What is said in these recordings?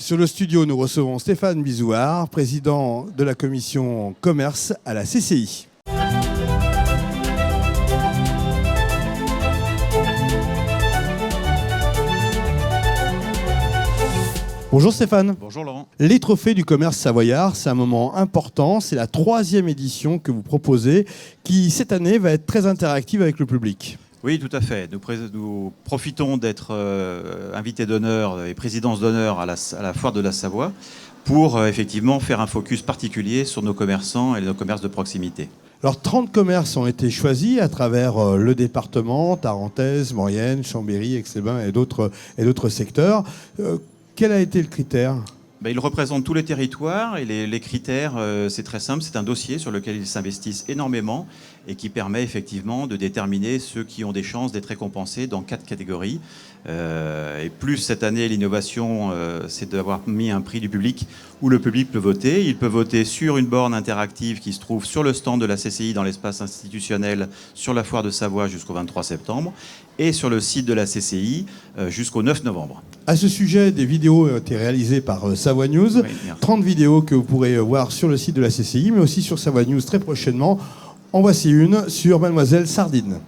Sur le studio, nous recevons Stéphane Bizouard, président de la commission commerce à la CCI. Bonjour Stéphane. Bonjour Laurent. Les trophées du commerce savoyard, c'est un moment important. C'est la 3e édition que vous proposez qui, cette année, va être très interactive avec le public. Oui, tout à fait. Nous profitons d'être invités d'honneur et présidence d'honneur à la Foire de la Savoie pour effectivement faire un focus particulier sur nos commerçants et nos commerces de proximité. Alors 30 commerces ont été choisis à travers le département, Tarentaise, Maurienne, Chambéry, Aix-les-Bains et d'autres secteurs. Quel a été le critère ? Ils représentent tous les territoires et les critères, c'est très simple, c'est un dossier sur lequel ils s'investissent énormément et qui permet effectivement de déterminer ceux qui ont des chances d'être récompensés dans 4 catégories. Et plus cette année, l'innovation, c'est d'avoir mis un prix du public où le public peut voter. Il peut voter sur une borne interactive qui se trouve sur le stand de la CCI dans l'espace institutionnel sur la Foire de Savoie jusqu'au 23 septembre et sur le site de la CCI jusqu'au 9 novembre. À ce sujet, des vidéos ont été réalisées par Savoie News. Oui, 30 vidéos que vous pourrez voir sur le site de la CCI, mais aussi sur Savoie News très prochainement. En voici une sur Mademoiselle Sardine.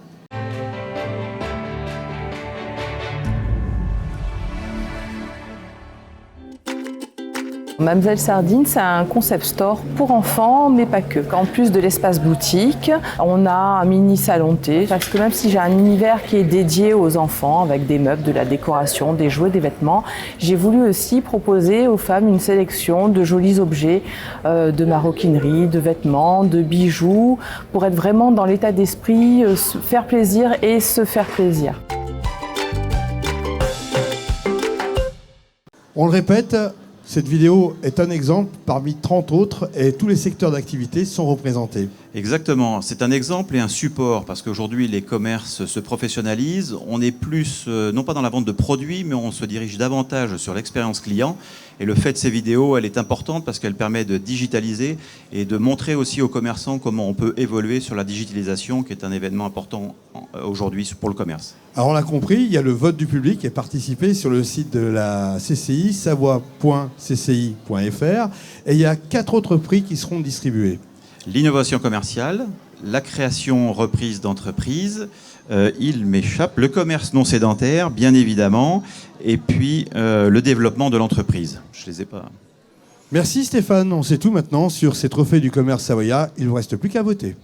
Mademoiselle Sardine, c'est un concept store pour enfants, mais pas que. En plus de l'espace boutique, on a un mini salon de thé, parce que même si j'ai un univers qui est dédié aux enfants, avec des meubles, de la décoration, des jouets, des vêtements, j'ai voulu aussi proposer aux femmes une sélection de jolis objets, de maroquinerie, de vêtements, de bijoux, pour être vraiment dans l'état d'esprit, se faire plaisir et se faire plaisir. On le répète, cette vidéo est un exemple parmi 30 autres et tous les secteurs d'activité sont représentés. Exactement, c'est un exemple et un support parce qu'aujourd'hui les commerces se professionnalisent, on est plus, non pas dans la vente de produits, mais on se dirige davantage sur l'expérience client et le fait de ces vidéos, elle est importante parce qu'elle permet de digitaliser et de montrer aussi aux commerçants comment on peut évoluer sur la digitalisation qui est un événement important aujourd'hui pour le commerce. Alors on l'a compris, il y a le vote du public et participer sur le site de la CCI, savoie.cci.fr et il y a 4 autres prix qui seront distribués. L'innovation commerciale, la création reprise d'entreprise, il m'échappe, le commerce non sédentaire, bien évidemment, et puis le développement de l'entreprise. Je les ai pas. Merci Stéphane, on sait tout maintenant sur ces trophées du commerce savoyard, il ne vous reste plus qu'à voter.